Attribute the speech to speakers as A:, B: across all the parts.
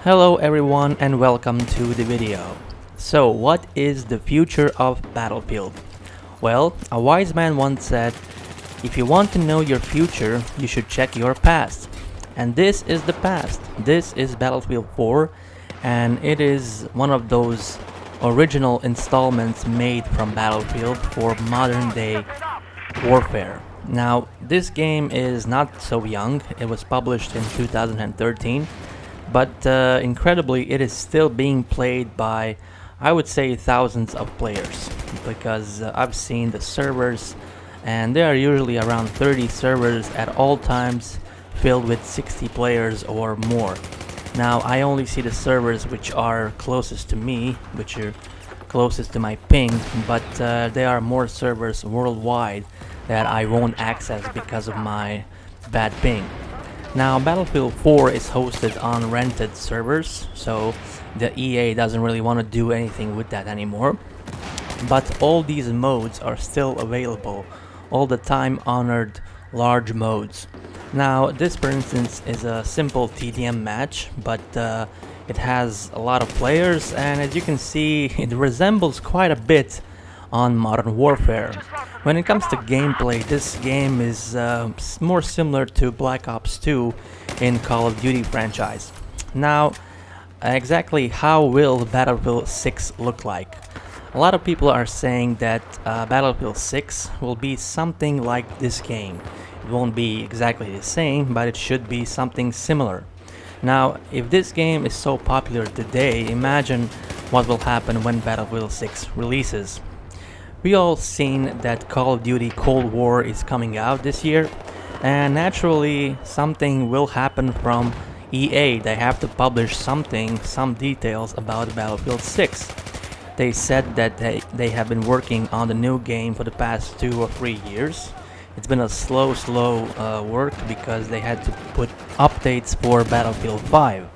A: Hello everyone and welcome to the video. So what is the future of Battlefield? Well, a wise man once said, if you want to know your future, you should check your past. And this is the past. This is Battlefield 4, and it is one of those original installments made from Battlefield for modern day warfare. Now, this game is not so young. It was published in 2013. But incredibly, it is still being played by, I would say, thousands of players, because I've seen the servers, and there are usually around 30 servers at all times filled with 60 players or more. Now, I only see the servers which are closest to me, which are closest to my ping, but there are more servers worldwide that I won't access because of my bad ping. Now, Battlefield 4 is hosted on rented servers, so the EA doesn't really want to do anything with that anymore. But all these modes are still available, all the time-honored large modes. Now, this, for instance, is a simple TDM match, but it has a lot of players, and as you can see, it resembles quite a bit on Modern Warfare. When it comes to gameplay, this game is more similar to Black Ops 2 in Call of Duty franchise. Now, exactly how will Battlefield 6 look like? A lot of people are saying that Battlefield 6 will be something like this game. It won't be exactly the same, but it should be something similar. Now, if this game is so popular today, imagine what will happen when Battlefield 6 releases. We all seen that Call of Duty Cold War is coming out this year, and naturally something will happen from EA. They have to publish some details about Battlefield 6. They said that they have been working on the new game for the past 2 or 3 years. It's been a slow work because they had to put updates for Battlefield 5.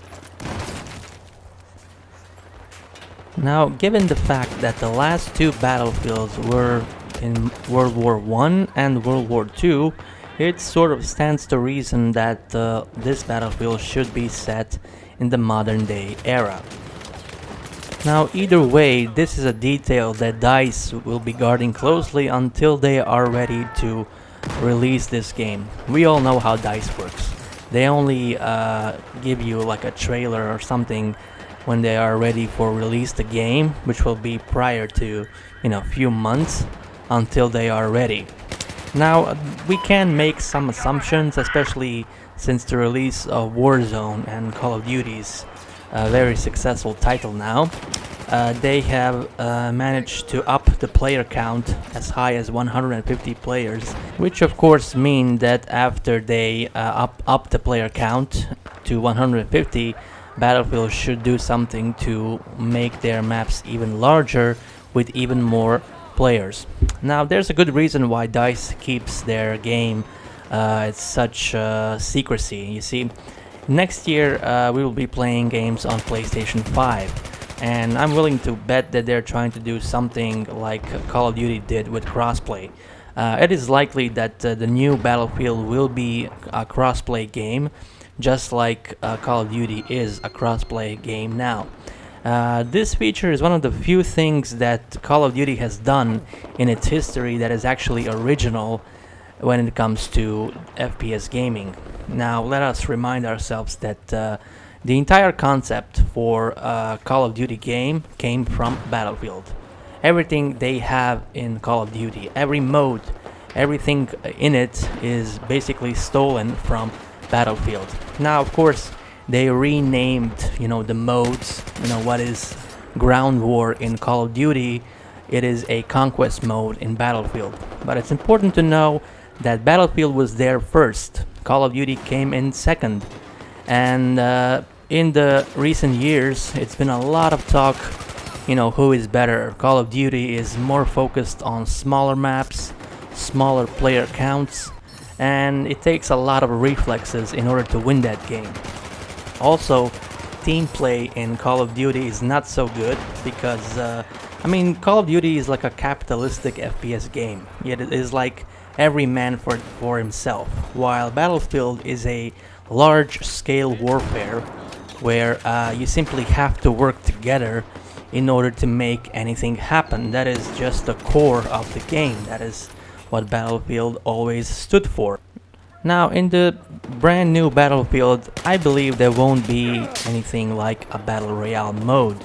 A: Now, given the fact that the last two battlefields were in World War I and World War II, it sort of stands to reason that this battlefield should be set in the modern day era. Now, either way, this is a detail that DICE will be guarding closely until they are ready to release this game. We all know how DICE works. They only give you like a trailer or something when they are ready for release the game, which will be prior to, few months until they are ready. Now, we can make some assumptions, especially since the release of Warzone and Call of Duty's very successful title now. They have managed to up the player count as high as 150 players, which of course mean that after they up the player count to 150, Battlefield should do something to make their maps even larger with even more players. Now, there's a good reason why DICE keeps their game at such secrecy. You see, next year we will be playing games on PlayStation 5, and I'm willing to bet that they're trying to do something like Call of Duty did with crossplay. It is likely that the new Battlefield will be a crossplay game, just like Call of Duty is a crossplay game now. This feature is one of the few things that Call of Duty has done in its history that is actually original when it comes to FPS gaming. Now, let us remind ourselves that the entire concept for Call of Duty game came from Battlefield. Everything they have in Call of Duty, every mode, everything in it is basically stolen from Battlefield. Now, of course, they renamed, the modes. What is ground war in Call of Duty? It is a conquest mode in Battlefield. But it's important to know that Battlefield was there first. Call of Duty came in second. And in the recent years, it's been a lot of talk, who is better. Call of Duty is more focused on smaller maps, smaller player counts, and it takes a lot of reflexes in order to win that game. Also, team play in Call of Duty is not so good because, Call of Duty is like a capitalistic FPS game. Yet it is like every man for himself, while Battlefield is a large-scale warfare where you simply have to work together in order to make anything happen. That is just the core of the game. That is what Battlefield always stood for. Now, in the brand new Battlefield, I believe there won't be anything like a Battle Royale mode.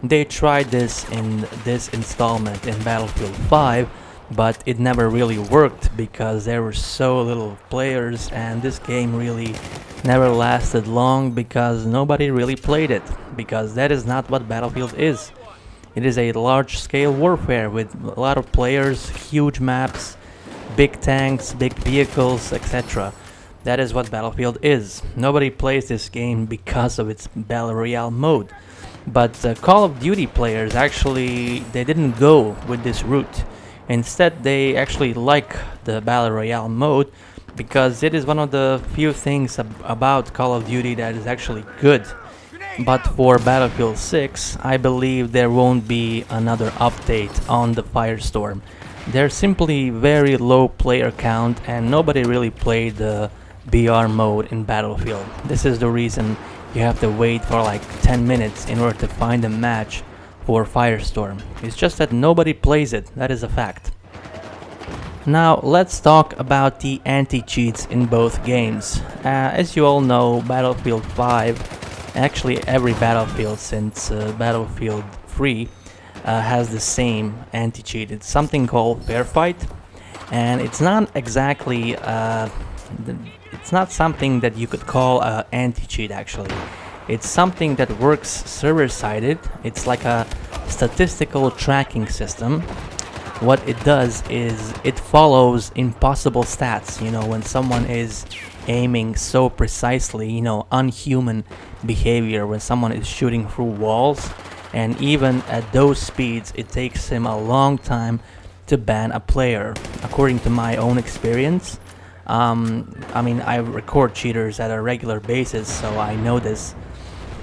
A: They tried this in this installment in Battlefield 5, but it never really worked because there were so little players, and this game really never lasted long because nobody really played it, because that is not what Battlefield is. It is a large-scale warfare with a lot of players, huge maps, big tanks, big vehicles, etc. That is what Battlefield is. Nobody plays this game because of its Battle Royale mode. But Call of Duty players actually, they didn't go with this route. Instead, they actually like the Battle Royale mode because it is one of the few things about Call of Duty that is actually good. But for Battlefield 6, I believe there won't be another update on the Firestorm. There's simply very low player count and nobody really played the BR mode in Battlefield. This is the reason you have to wait for like 10 minutes in order to find a match for Firestorm. It's just that nobody plays it, that is a fact. Now let's talk about the anti-cheats in both games. As you all know, Battlefield 5, actually every Battlefield since Battlefield 3, has the same anti-cheat. It's something called Fair Fight, and it's not exactly it's not something that you could call anti-cheat actually. It's something that works server-sided. It's like a statistical tracking system. What it does is it follows impossible stats. You know, when someone is aiming so precisely, you know, unhuman behavior, when someone is shooting through walls, and even at those speeds it takes him a long time to ban a player, according to my own experience. I mean, I record cheaters at a regular basis, so I know this.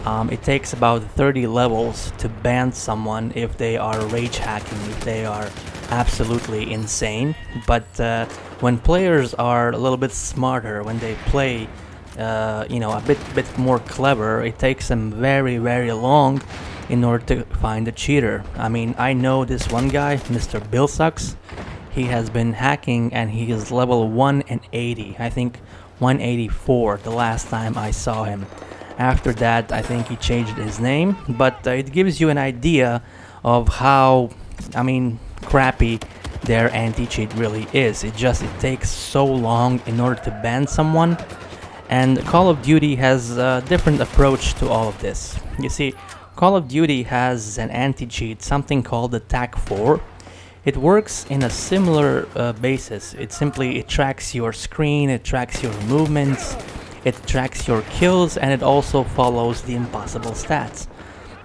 A: It takes about 30 levels to ban someone if they are rage hacking, if they are absolutely insane. But when players are a little bit smarter, when they play you know, a bit more clever, it takes them very long in order to find a cheater. I mean, I know this one guy, Mr. Bill Sucks. He has been hacking and he is level 180, I think 184 the last time I saw him. After that, I think he changed his name, but it gives you an idea of how, I mean, crappy their anti-cheat really is. It takes so long in order to ban someone, and Call of Duty has a different approach to all of this. You see, Call of Duty has an anti-cheat, something called the TAC4. It works in a similar basis. It tracks your screen, it tracks your movements, it tracks your kills, and it also follows the impossible stats.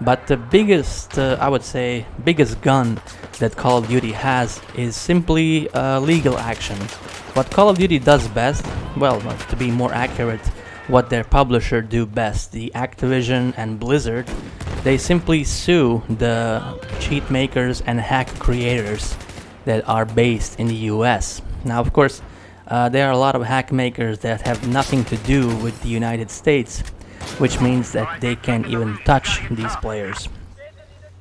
A: But the biggest, I would say, biggest gun that Call of Duty has is simply legal action. What Call of Duty does best, well, to be more accurate, what their publisher do best, the Activision and Blizzard, they simply sue the cheat makers and hack creators that are based in the US. Now, of course, there are a lot of hack makers that have nothing to do with the United States, which means that they can't even touch these players.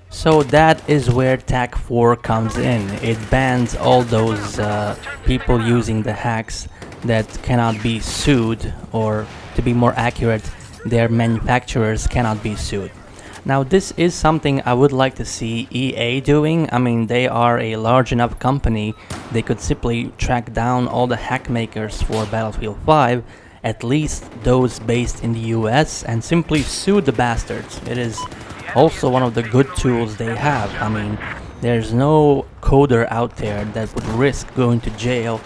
A: So that is where TAC4 comes in. It bans all those people using the hacks that cannot be sued, or to be more accurate, their manufacturers cannot be sued. Now, this is something I would like to see EA doing. I mean, they are a large enough company, they could simply track down all the hack makers for Battlefield 5, at least those based in the US, and simply sue the bastards. It is also one of the good tools they have. I mean, there's no coder out there that would risk going to jail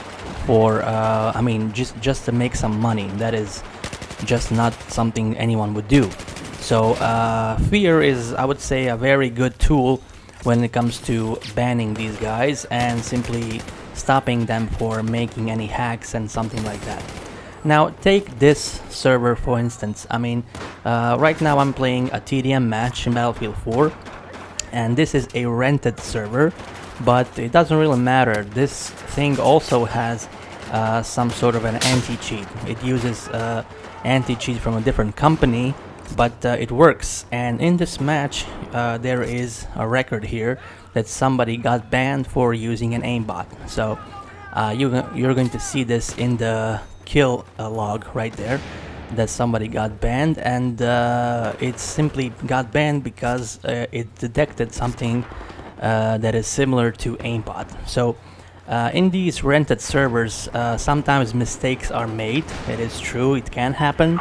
A: for, I mean, just to make some money. That is just not something anyone would do. So fear is, I would say, a very good tool when it comes to banning these guys and simply stopping them for making any hacks and something like that. Now, take this server for instance. I mean, right now I'm playing a TDM match in Battlefield 4, and this is a rented server, but it doesn't really matter. This thing also has some sort of an anti-cheat. It uses anti-cheat from a different company, but it works. And in this match, there is a record here that somebody got banned for using an aimbot. So you're going to see this in the kill log right there, that somebody got banned, and it simply got banned because it detected something that is similar to aimbot. So in these rented servers, sometimes mistakes are made. It is true, it can happen.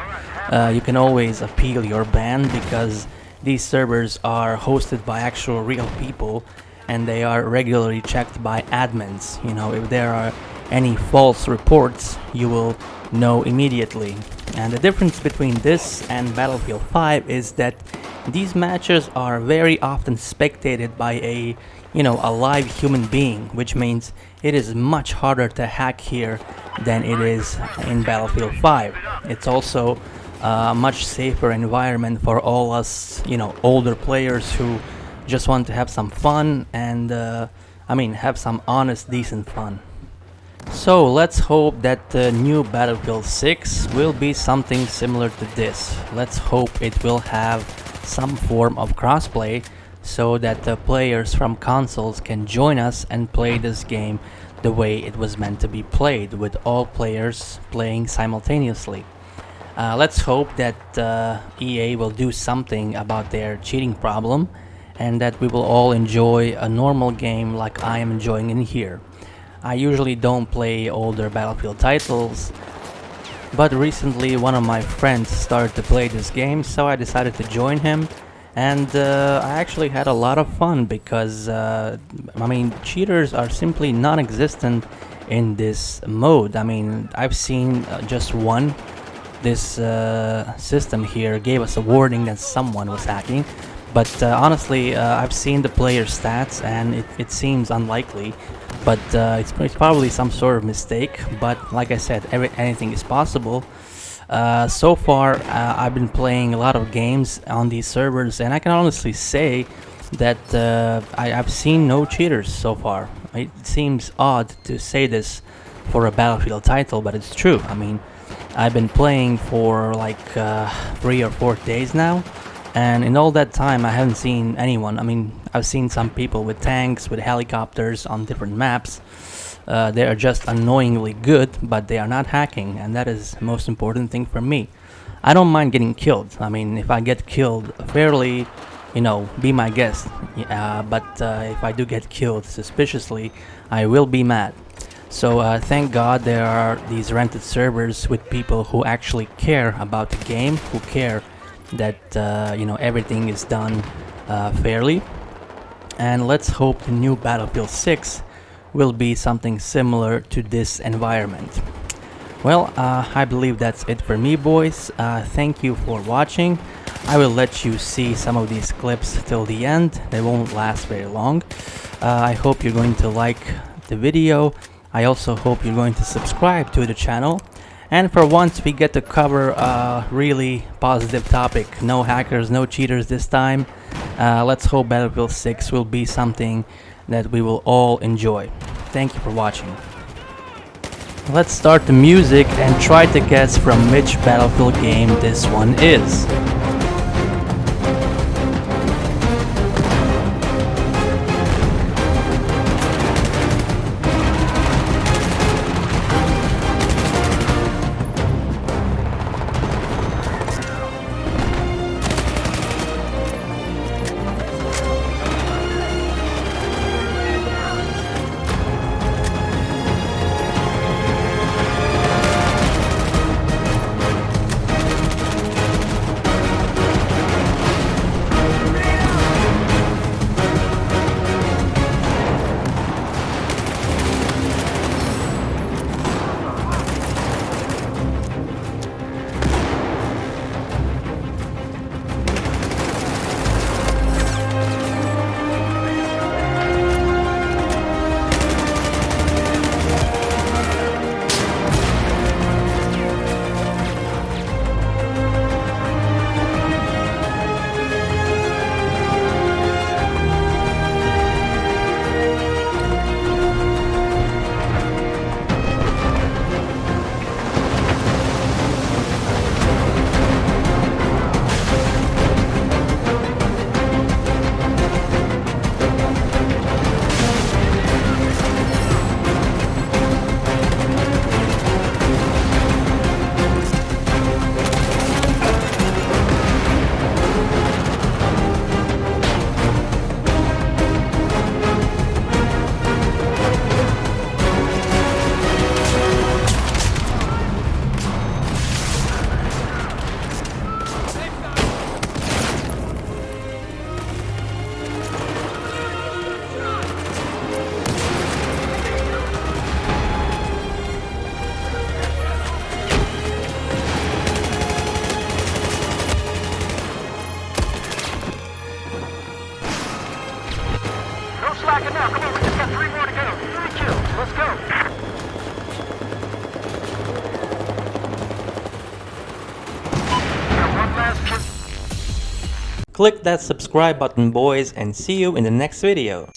A: You can always appeal your ban because these servers are hosted by actual real people and they are regularly checked by admins. You know, if there are any false reports, you will know immediately. And the difference between this and Battlefield 5 is that these matches are very often spectated by a live human being, which means it is much harder to hack here than it is in Battlefield 5. It's also a much safer environment for all us, older players who just want to have some fun and, have some honest, decent fun. So let's hope that the new Battlefield 6 will be something similar to this. Let's hope it will have some form of crossplay so that the players from consoles can join us and play this game the way it was meant to be played, with all players playing simultaneously. Let's hope that EA will do something about their cheating problem and that we will all enjoy a normal game like I am enjoying in here. I usually don't play older Battlefield titles, but recently one of my friends started to play this game, so I decided to join him, and I actually had a lot of fun because, cheaters are simply non-existent in this mode. I've seen just one. This system here gave us a warning that someone was hacking, but honestly, I've seen the player stats and it seems unlikely, but it's probably some sort of mistake. But like I said, anything is possible. So far, I've been playing a lot of games on these servers, and I can honestly say that I've seen no cheaters so far. It seems odd to say this for a Battlefield title, but it's true. I've been playing for like 3 or 4 days now, and in all that time I haven't seen anyone. I've seen some people with tanks, with helicopters on different maps. They are just annoyingly good, but they are not hacking, and that is the most important thing for me. I don't mind getting killed. If I get killed fairly, be my guest. But if I do get killed suspiciously, I will be mad. So thank God there are these rented servers with people who actually care about the game, who care that everything is done fairly. And let's hope the new Battlefield 6 will be something similar to this environment. Well, I believe that's it for me, boys. Thank you for watching. I will let you see some of these clips till the end. They won't last very long. I hope you're going to like the video. I also hope you're going to subscribe to the channel. And for once, we get to cover a really positive topic. No hackers, no cheaters this time. Let's hope Battlefield 6 will be something that we will all enjoy. Thank you for watching. Let's start the music and try to guess from which Battlefield game this one is. Click that subscribe button, boys, and see you in the next video.